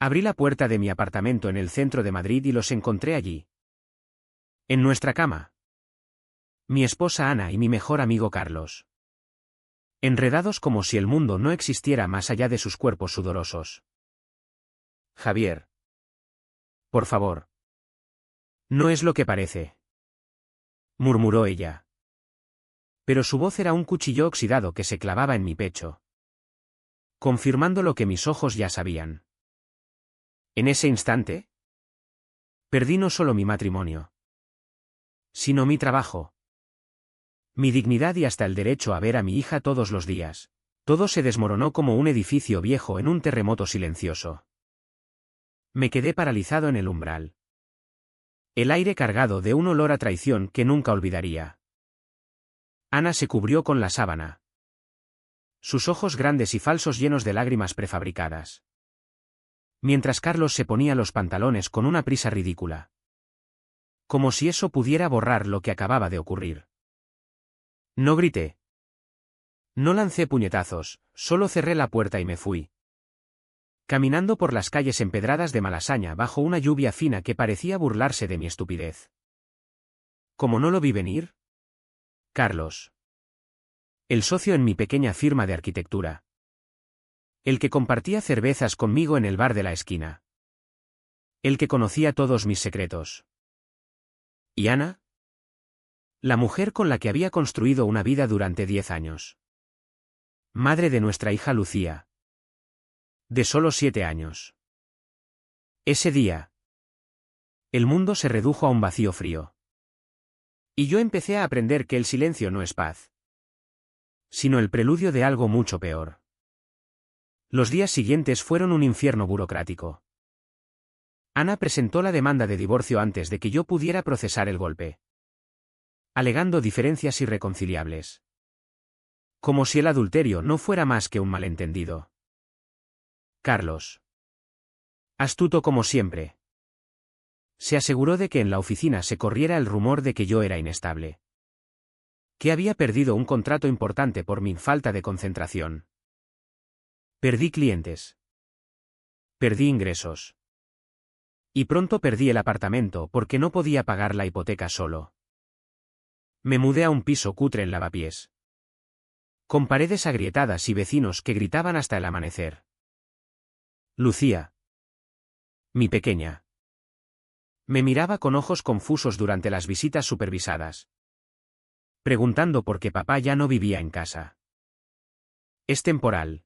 Abrí la puerta de mi apartamento en el centro de Madrid y los encontré allí. En nuestra cama. Mi esposa Ana y mi mejor amigo Carlos. Enredados como si el mundo no existiera más allá de sus cuerpos sudorosos. Javier. Por favor. No es lo que parece. Murmuró ella. Pero su voz era un cuchillo oxidado que se clavaba en mi pecho, confirmando lo que mis ojos ya sabían. En ese instante, perdí no solo mi matrimonio, sino mi trabajo, mi dignidad y hasta el derecho a ver a mi hija todos los días. Todo se desmoronó como un edificio viejo en un terremoto silencioso. Me quedé paralizado en el umbral. El aire cargado de un olor a traición que nunca olvidaría. Ana se cubrió con la sábana. Sus ojos grandes y falsos llenos de lágrimas prefabricadas. Mientras Carlos se ponía los pantalones con una prisa ridícula. Como si eso pudiera borrar lo que acababa de ocurrir. No grité. No lancé puñetazos, solo cerré la puerta y me fui. Caminando por las calles empedradas de Malasaña bajo una lluvia fina que parecía burlarse de mi estupidez. ¿Cómo no lo vi venir? Carlos. El socio en mi pequeña firma de arquitectura. El que compartía cervezas conmigo en el bar de la esquina. El que conocía todos mis secretos. ¿Y Ana? La mujer con la que había construido una vida durante 10 años. Madre de nuestra hija Lucía. De solo 7 años. Ese día. El mundo se redujo a un vacío frío. Y yo empecé a aprender que el silencio no es paz, sino el preludio de algo mucho peor. Los días siguientes fueron un infierno burocrático. Ana presentó la demanda de divorcio antes de que yo pudiera procesar el golpe, alegando diferencias irreconciliables. Como si el adulterio no fuera más que un malentendido. Carlos. Astuto como siempre. Se aseguró de que en la oficina se corriera el rumor de que yo era inestable. Que había perdido un contrato importante por mi falta de concentración. Perdí clientes. Perdí ingresos. Y pronto perdí el apartamento porque no podía pagar la hipoteca solo. Me mudé a un piso cutre en Lavapiés. Con paredes agrietadas y vecinos que gritaban hasta el amanecer. Lucía. Mi pequeña. Me miraba con ojos confusos durante las visitas supervisadas. Preguntando por qué papá ya no vivía en casa. Es temporal.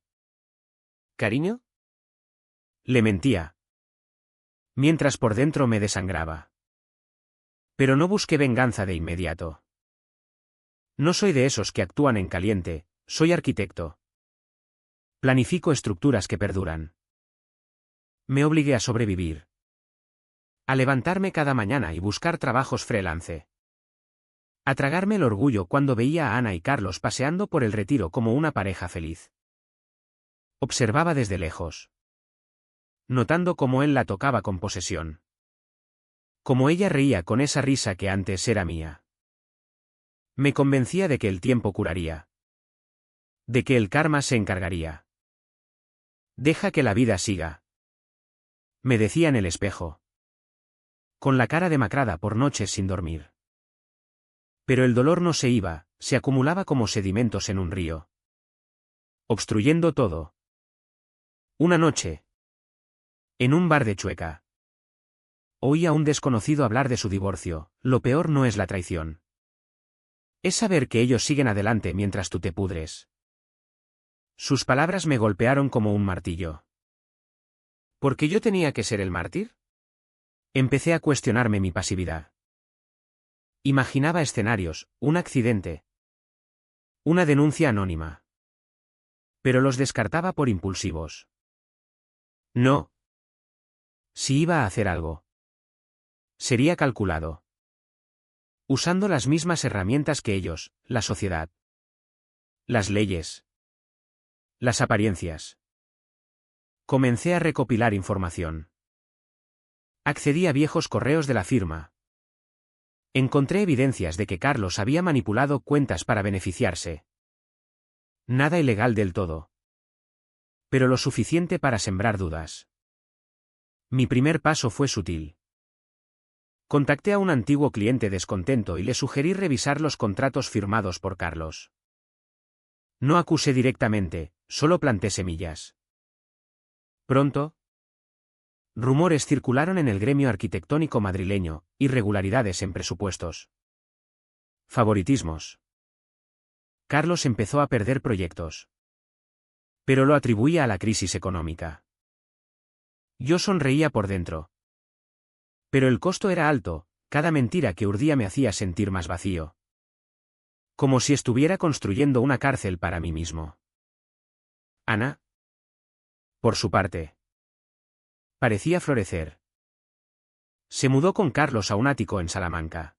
¿Cariño? Le mentía. Mientras por dentro me desangraba. Pero no busqué venganza de inmediato. No soy de esos que actúan en caliente, soy arquitecto. Planifico estructuras que perduran. Me obligué a sobrevivir. A levantarme cada mañana y buscar trabajos freelance. A tragarme el orgullo cuando veía a Ana y Carlos paseando por el Retiro como una pareja feliz. Observaba desde lejos. Notando cómo él la tocaba con posesión. Cómo ella reía con esa risa que antes era mía. Me convencía de que el tiempo curaría. De que el karma se encargaría. Deja que la vida siga. Me decía en el espejo. Con la cara demacrada por noches sin dormir. Pero el dolor no se iba, se acumulaba como sedimentos en un río. Obstruyendo todo. Una noche. En un bar de Chueca. Oí a un desconocido hablar de su divorcio. Lo peor no es la traición. Es saber que ellos siguen adelante mientras tú te pudres. Sus palabras me golpearon como un martillo. ¿Por qué yo tenía que ser el mártir? Empecé a cuestionarme mi pasividad. Imaginaba escenarios, un accidente. Una denuncia anónima. Pero los descartaba por impulsivos. No. Si iba a hacer algo, sería calculado. Usando las mismas herramientas que ellos, la sociedad. Las leyes. Las apariencias. Comencé a recopilar información. Accedí a viejos correos de la firma. Encontré evidencias de que Carlos había manipulado cuentas para beneficiarse. Nada ilegal del todo. Pero lo suficiente para sembrar dudas. Mi primer paso fue sutil. Contacté a un antiguo cliente descontento y le sugerí revisar los contratos firmados por Carlos. No acusé directamente, solo planté semillas. Pronto, rumores circularon en el gremio arquitectónico madrileño, irregularidades en presupuestos. Favoritismos. Carlos empezó a perder proyectos. Pero lo atribuía a la crisis económica. Yo sonreía por dentro. Pero el costo era alto, cada mentira que urdía me hacía sentir más vacío. Como si estuviera construyendo una cárcel para mí mismo. Ana, por su parte, parecía florecer. Se mudó con Carlos a un ático en Salamanca.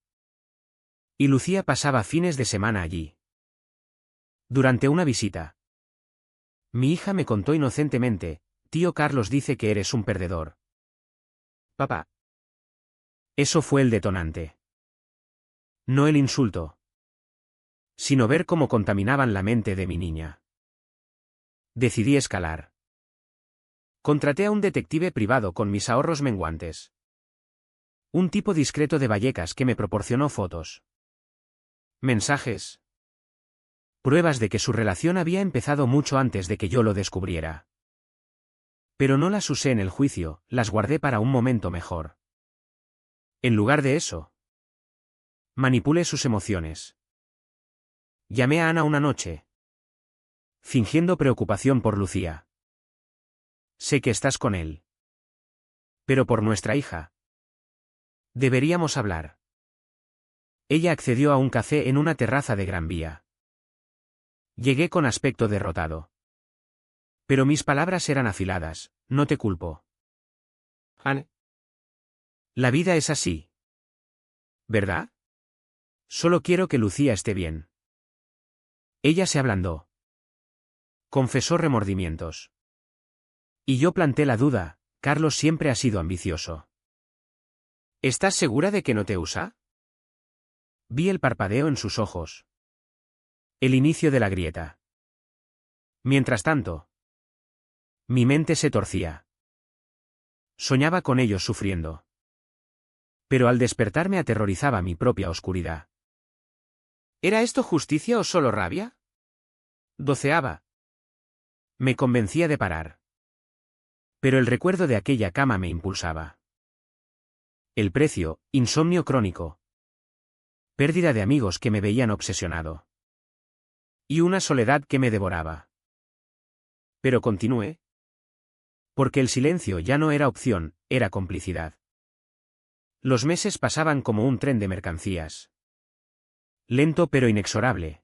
Y Lucía pasaba fines de semana allí. Durante una visita, mi hija me contó inocentemente: tío Carlos dice que eres un perdedor. Papá. Eso fue el detonante. No el insulto, sino ver cómo contaminaban la mente de mi niña. Decidí escalar. Contraté a un detective privado con mis ahorros menguantes. Un tipo discreto de Vallecas que me proporcionó fotos, mensajes, pruebas de que su relación había empezado mucho antes de que yo lo descubriera. Pero no las usé en el juicio, las guardé para un momento mejor. En lugar de eso, manipulé sus emociones. Llamé a Ana una noche, fingiendo preocupación por Lucía. Sé que estás con él. Pero por nuestra hija, deberíamos hablar. Ella accedió a un café en una terraza de Gran Vía. Llegué con aspecto derrotado. Pero mis palabras eran afiladas: no te culpo. Ana. La vida es así. ¿Verdad? Solo quiero que Lucía esté bien. Ella se ablandó. Confesó remordimientos. Y yo planté la duda: Carlos siempre ha sido ambicioso. ¿Estás segura de que no te usa? Vi el parpadeo en sus ojos. El inicio de la grieta. Mientras tanto, mi mente se torcía. Soñaba con ellos sufriendo. Pero al despertar me aterrorizaba mi propia oscuridad. ¿Era esto justicia o solo rabia? Doceaba. Me convencía de parar. Pero el recuerdo de aquella cama me impulsaba. El precio: insomnio crónico. Pérdida de amigos que me veían obsesionado. Y una soledad que me devoraba. Pero continué. Porque el silencio ya no era opción, era complicidad. Los meses pasaban como un tren de mercancías. Lento pero inexorable.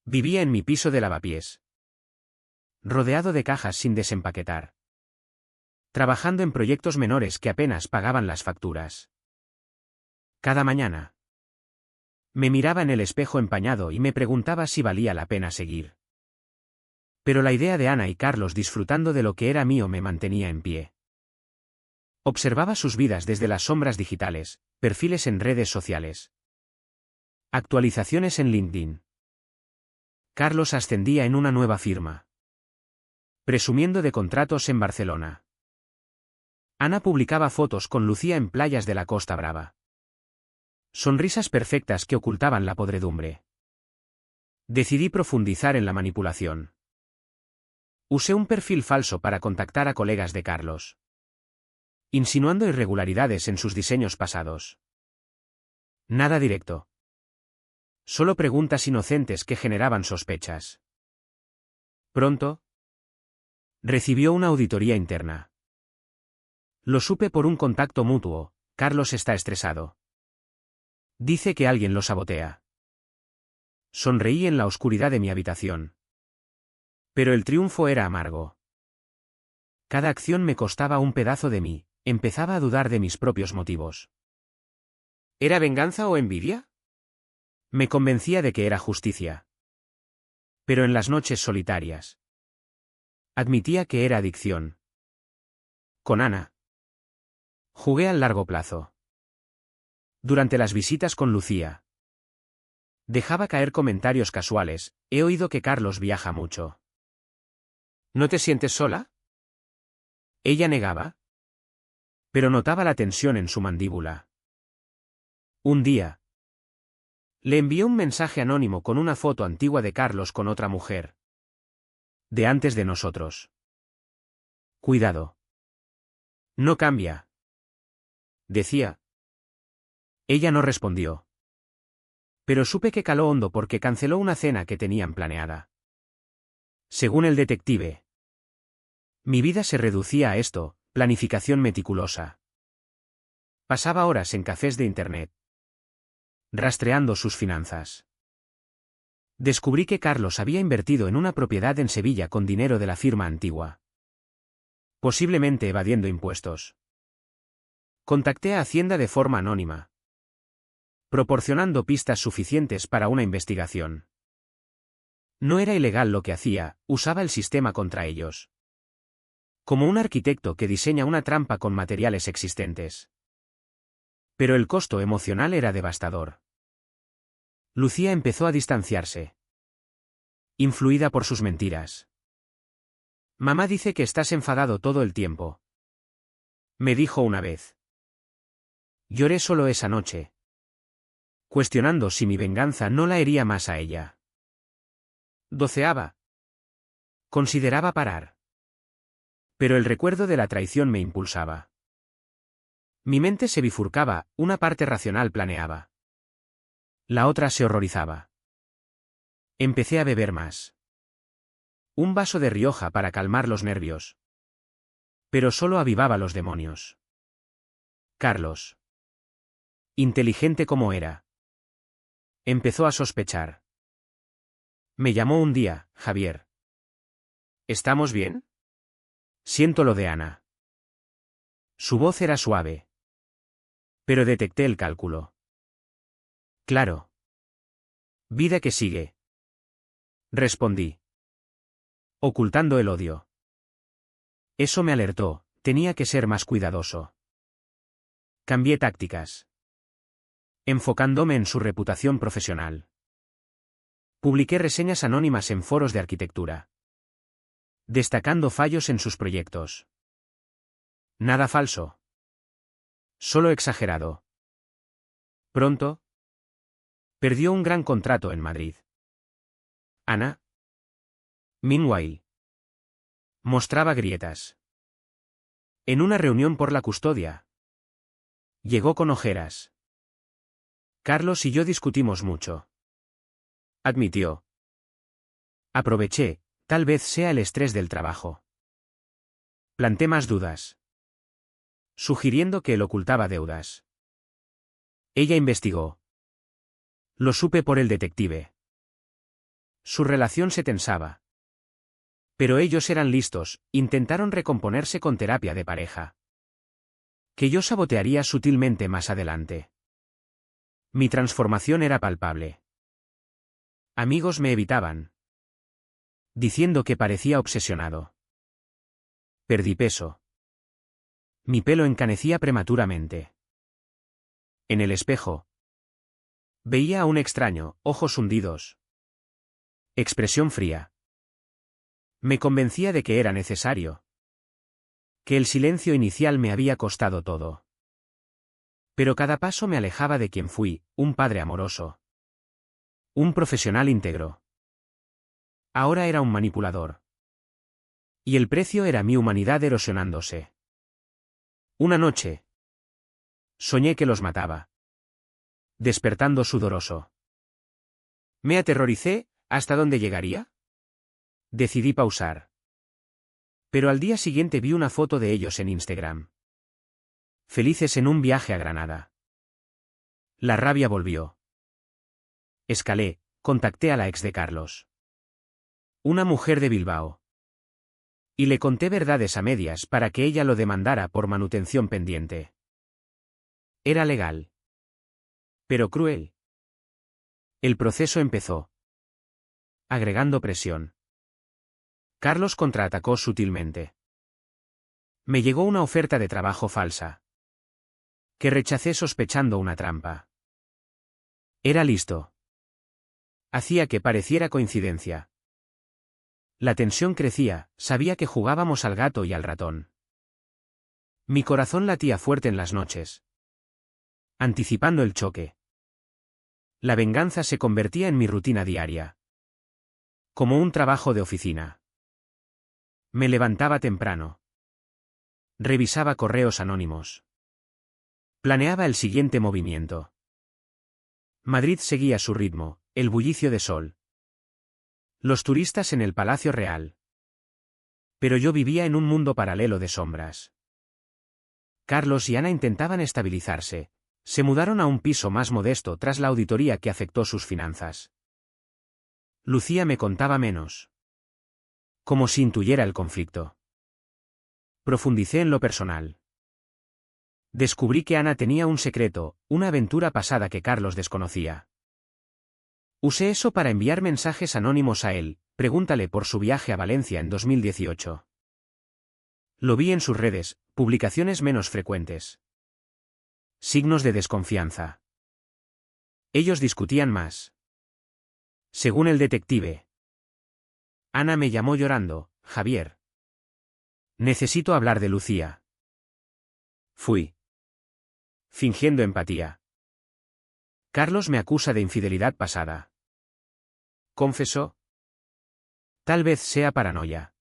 Vivía en mi piso de lavapiés, rodeado de cajas sin desempaquetar. Trabajando en proyectos menores que apenas pagaban las facturas. Cada mañana me miraba en el espejo empañado y me preguntaba si valía la pena seguir. Pero la idea de Ana y Carlos disfrutando de lo que era mío me mantenía en pie. Observaba sus vidas desde las sombras digitales, perfiles en redes sociales, actualizaciones en LinkedIn. Carlos ascendía en una nueva firma, presumiendo de contratos en Barcelona. Ana publicaba fotos con Lucía en playas de la Costa Brava. Sonrisas perfectas que ocultaban la podredumbre. Decidí profundizar en la manipulación. Usé un perfil falso para contactar a colegas de Carlos, insinuando irregularidades en sus diseños pasados. Nada directo. Solo preguntas inocentes que generaban sospechas. Pronto, recibió una auditoría interna. Lo supe por un contacto mutuo: Carlos está estresado. Dice que alguien lo sabotea. Sonreí en la oscuridad de mi habitación. Pero el triunfo era amargo. Cada acción me costaba un pedazo de mí, empezaba a dudar de mis propios motivos. ¿Era venganza o envidia? Me convencía de que era justicia. Pero en las noches solitarias, admitía que era adicción. Con Ana, jugué al largo plazo. Durante las visitas con Lucía, dejaba caer comentarios casuales: he oído que Carlos viaja mucho. ¿No te sientes sola? Ella negaba. pero notaba la tensión en su mandíbula. Un día, le envió un mensaje anónimo con una foto antigua de Carlos con otra mujer. De antes de nosotros. Cuidado. No cambia. Decía. Ella no respondió. Pero supe que caló hondo porque canceló una cena que tenían planeada. Según el detective, mi vida se reducía a esto, planificación meticulosa. Pasaba horas en cafés de internet, rastreando sus finanzas. Descubrí que Carlos había invertido en una propiedad en Sevilla con dinero de la firma antigua. Posiblemente evadiendo impuestos. Contacté a Hacienda de forma anónima, proporcionando pistas suficientes para una investigación. No era ilegal lo que hacía, usaba el sistema contra ellos. Como un arquitecto que diseña una trampa con materiales existentes. Pero el costo emocional era devastador. Lucía empezó a distanciarse. Influida por sus mentiras. Mamá dice que estás enfadado todo el tiempo. Me dijo una vez. Lloré solo esa noche, cuestionando si mi venganza no la hería más a ella. Doceaba. Consideraba parar. Pero el recuerdo de la traición me impulsaba. Mi mente se bifurcaba, una parte racional planeaba. La otra se horrorizaba. Empecé a beber más. Un vaso de Rioja para calmar los nervios. Pero solo avivaba los demonios. Carlos. Inteligente como era. Empezó a sospechar. Me llamó un día, Javier. ¿Estamos bien? Siento lo de Ana. Su voz era suave. Pero detecté el cálculo. Claro. Vida que sigue. Respondí. Ocultando el odio. Eso me alertó, tenía que ser más cuidadoso. Cambié tácticas. Enfocándome en su reputación profesional. Publiqué reseñas anónimas en foros de arquitectura. Destacando fallos en sus proyectos. Nada falso. Solo exagerado. Pronto, perdió un gran contrato en Madrid. Ana, meanwhile, mostraba grietas. En una reunión por la custodia. Llegó con ojeras. Carlos y yo discutimos mucho. Admitió. Aproveché, tal vez sea el estrés del trabajo. Planté más dudas. Sugiriendo que él ocultaba deudas. Ella investigó. Lo supe por el detective. Su relación se tensaba. Pero ellos eran listos, intentaron recomponerse con terapia de pareja. Que yo sabotearía sutilmente más adelante. Mi transformación era palpable. Amigos me evitaban. Diciendo que parecía obsesionado. Perdí peso. Mi pelo encanecía prematuramente. En el espejo. Veía a un extraño, ojos hundidos. Expresión fría. Me convencía de que era necesario. Que el silencio inicial me había costado todo. Pero cada paso me alejaba de quien fui, un padre amoroso. Un profesional íntegro. Ahora era un manipulador. Y el precio era mi humanidad erosionándose. Una noche. Soñé que los mataba. Despertando sudoroso. Me aterroricé, ¿hasta dónde llegaría? Decidí pausar. Pero al día siguiente vi una foto de ellos en Instagram. Felices en un viaje a Granada. La rabia volvió. Escalé, contacté a la ex de Carlos. Una mujer de Bilbao. Y le conté verdades a medias para que ella lo demandara por manutención pendiente. Era legal. Pero cruel. El proceso empezó. Agregando presión. Carlos contraatacó sutilmente. Me llegó una oferta de trabajo falsa. Que rechacé sospechando una trampa. Era listo. Hacía que pareciera coincidencia. La tensión crecía, sabía que jugábamos al gato y al ratón. Mi corazón latía fuerte en las noches, anticipando el choque. La venganza se convertía en mi rutina diaria, como un trabajo de oficina. Me levantaba temprano. Revisaba correos anónimos. Planeaba el siguiente movimiento. Madrid seguía su ritmo, el bullicio de sol. Los turistas en el Palacio Real. Pero yo vivía en un mundo paralelo de sombras. Carlos y Ana intentaban estabilizarse. Se mudaron a un piso más modesto tras la auditoría que afectó sus finanzas. Lucía me contaba menos. Como si intuyera el conflicto. Profundicé en lo personal. Descubrí que Ana tenía un secreto, una aventura pasada que Carlos desconocía. Usé eso para enviar mensajes anónimos a él. Pregúntale por su viaje a Valencia en 2018. Lo vi en sus redes, publicaciones menos frecuentes. Signos de desconfianza. Ellos discutían más. Según el detective. Ana me llamó llorando, Javier. Necesito hablar de Lucía. Fui. Fingiendo empatía. Carlos me acusa de infidelidad pasada. Confesó. Tal vez sea paranoia.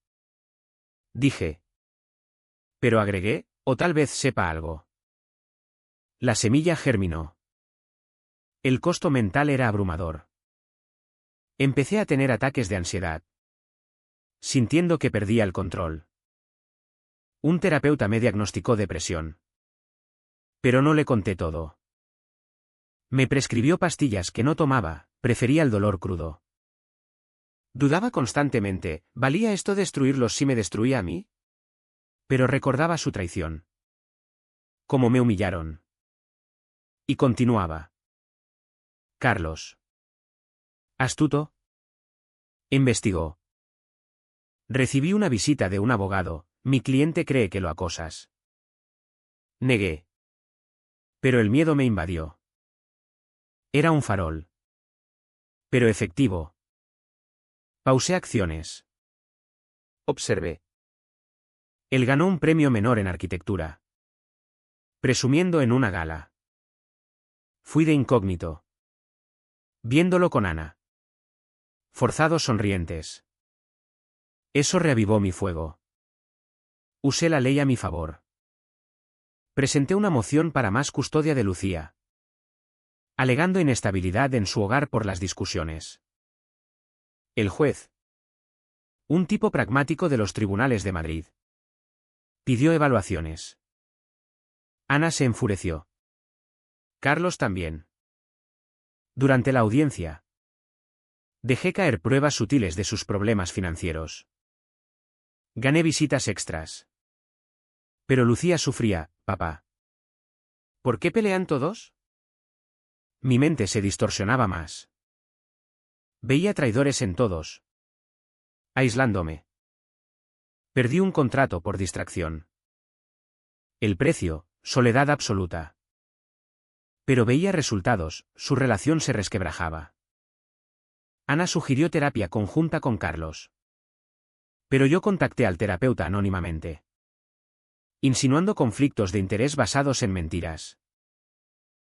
Dije. Pero agregué, o tal vez sepa algo. La semilla germinó. El costo mental era abrumador. Empecé a tener ataques de ansiedad. Sintiendo que perdía el control. Un terapeuta me diagnosticó depresión. Pero no le conté todo. Me prescribió pastillas que no tomaba, prefería el dolor crudo. Dudaba constantemente, ¿valía esto destruirlos si me destruía a mí? Pero recordaba su traición. Cómo me humillaron. Y continuaba. Carlos. Astuto. Investigó. Recibí una visita de un abogado, mi cliente cree que lo acosas. Negué. Pero el miedo me invadió. Era un farol. Pero efectivo. Pausé acciones. Observé. Él ganó un premio menor en arquitectura. Presumiendo en una gala. Fui de incógnito. Viéndolo con Ana. Forzados sonrientes. Eso reavivó mi fuego. Usé la ley a mi favor. Presenté una moción para más custodia de Lucía. Alegando inestabilidad en su hogar por las discusiones. El juez. Un tipo pragmático de los tribunales de Madrid. Pidió evaluaciones. Ana se enfureció. Carlos también. Durante la audiencia. Dejé caer pruebas sutiles de sus problemas financieros. Gané visitas extras. Pero Lucía sufría, papá. ¿Por qué pelean todos? Mi mente se distorsionaba más. Veía traidores en todos. Aislándome. Perdí un contrato por distracción. El precio, soledad absoluta. Pero veía resultados, su relación se resquebrajaba. Ana sugirió terapia conjunta con Carlos. Pero yo contacté al terapeuta anónimamente. Insinuando conflictos de interés basados en mentiras.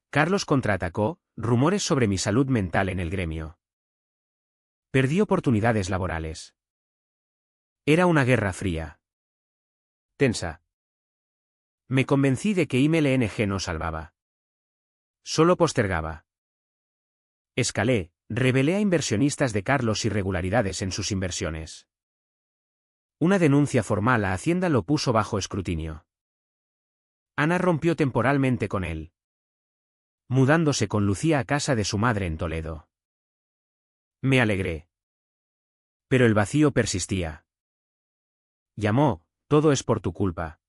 Carlos contraatacó, rumores sobre mi salud mental en el gremio. Perdí oportunidades laborales. Era una guerra fría. Tensa. Me convencí de que IMLNG no salvaba. Solo postergaba. Escalé, revelé a inversionistas de Carlos irregularidades en sus inversiones. Una denuncia formal a Hacienda lo puso bajo escrutinio. Ana rompió temporalmente con él. Mudándose con Lucía a casa de su madre en Toledo. Me alegré. Pero el vacío persistía. Llamó, todo es por tu culpa.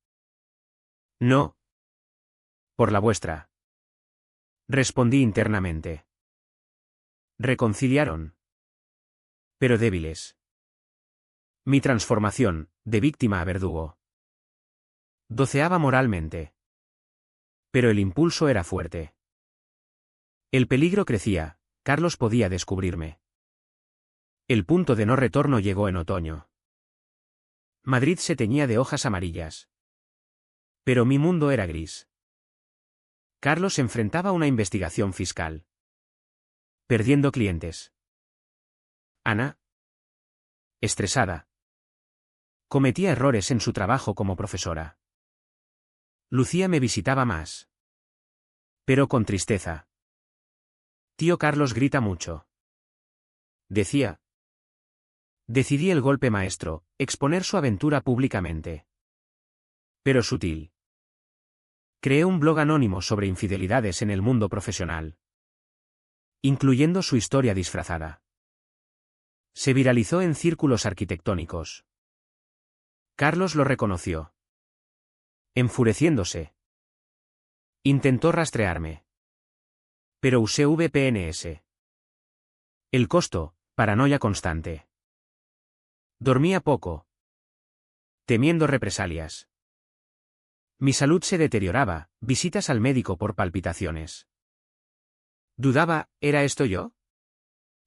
No. Por la vuestra. Respondí internamente. Reconciliaron. Pero débiles. Mi transformación, de víctima a verdugo. Doceaba moralmente. Pero el impulso era fuerte. El peligro crecía, Carlos podía descubrirme. El punto de no retorno llegó en otoño. Madrid se teñía de hojas amarillas. Pero mi mundo era gris. Carlos enfrentaba una investigación fiscal. Perdiendo clientes. Ana, estresada, cometía errores en su trabajo como profesora. Lucía me visitaba más. Pero con tristeza. Tío Carlos grita mucho. Decía. Decidí el golpe maestro, exponer su aventura públicamente. Pero sutil. Creé un blog anónimo sobre infidelidades en el mundo profesional. Incluyendo su historia disfrazada. Se viralizó en círculos arquitectónicos. Carlos lo reconoció. Enfureciéndose. Intentó rastrearme. Pero usé VPNs. El costo, paranoia constante. Dormía poco. Temiendo represalias. Mi salud se deterioraba, visitas al médico por palpitaciones. Dudaba, ¿era esto yo?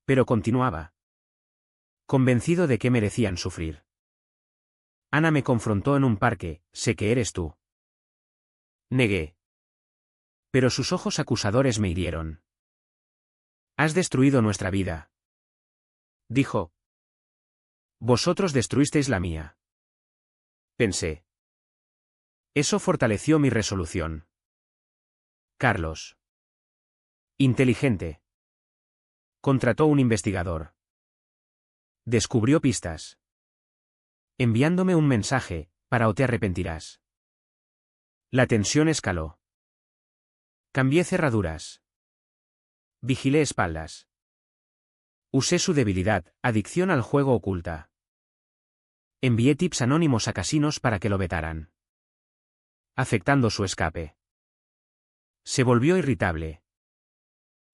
Pero continuaba. Convencido de que merecían sufrir. Ana me confrontó en un parque, sé que eres tú. Negué. Pero sus ojos acusadores me hirieron. Has destruido nuestra vida. Dijo. Vosotros destruisteis la mía. Pensé. Eso fortaleció mi resolución. Carlos. Inteligente. Contrató un investigador. Descubrió pistas. Enviándome un mensaje, para o te arrepentirás. La tensión escaló. Cambié cerraduras. Vigilé espaldas. Usé su debilidad, adicción al juego oculta. Envié tips anónimos a casinos para que lo vetaran. Afectando su escape. Se volvió irritable.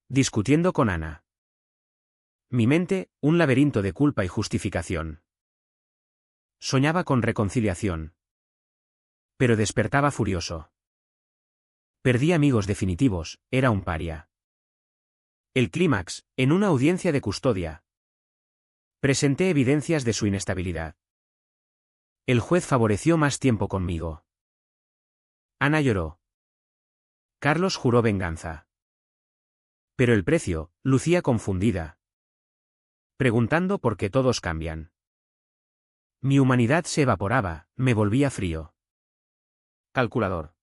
Discutiendo con Ana. Mi mente, un laberinto de culpa y justificación. Soñaba con reconciliación. Pero despertaba furioso. Perdí amigos definitivos, era un paria. El clímax, en una audiencia de custodia. Presenté evidencias de su inestabilidad. El juez favoreció más tiempo conmigo. Ana lloró. Carlos juró venganza. Pero el precio, lucía confundida. Preguntando por qué todos cambian. Mi humanidad se evaporaba, me volvía frío. Calculador.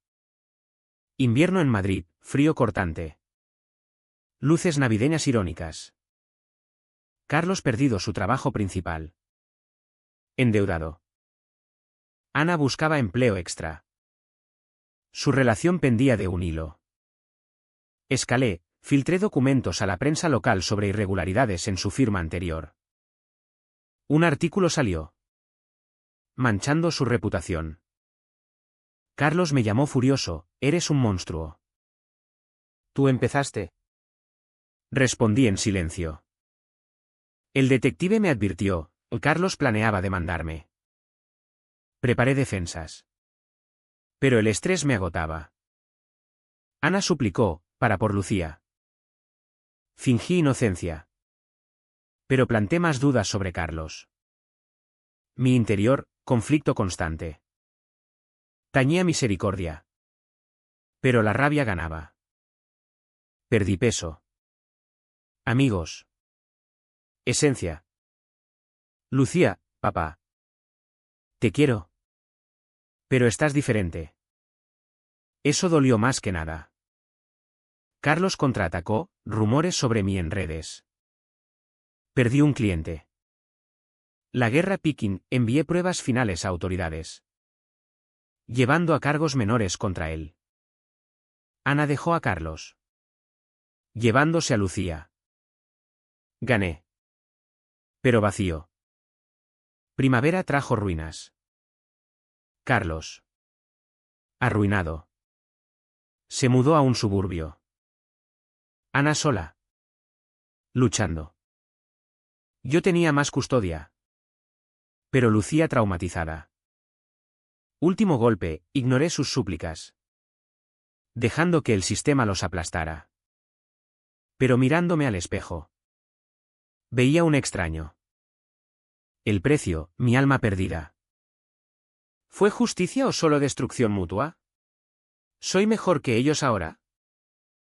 Invierno en Madrid, frío cortante. Luces navideñas irónicas. Carlos perdido su trabajo principal. Endeudado. Ana buscaba empleo extra. Su relación pendía de un hilo. Escalé, filtré documentos a la prensa local sobre irregularidades en su firma anterior. Un artículo salió. Manchando su reputación. Carlos me llamó furioso, eres un monstruo. ¿Tú empezaste? Respondí en silencio. El detective me advirtió, Carlos planeaba demandarme. Preparé defensas. Pero el estrés me agotaba. Ana suplicó, para por Lucía. Fingí inocencia. Pero planté más dudas sobre Carlos. Mi interior, conflicto constante. Tañía misericordia. Pero la rabia ganaba. Perdí peso. Amigos. Esencia. Lucía, papá. Te quiero. Pero estás diferente. Eso dolió más que nada. Carlos contraatacó, rumores sobre mí en redes. Perdí un cliente. La guerra Pikin, envié pruebas finales a autoridades. Llevando a cargos menores contra él. Ana dejó a Carlos. Llevándose a Lucía. Gané. Pero vacío. Primavera trajo ruinas. Carlos. Arruinado. Se mudó a un suburbio. Ana sola. Luchando. Yo tenía más custodia. Pero Lucía traumatizada. Último golpe, ignoré sus súplicas. Dejando que el sistema los aplastara. Pero mirándome al espejo. Veía un extraño. El precio, mi alma perdida. ¿Fue justicia o solo destrucción mutua? ¿Soy mejor que ellos ahora?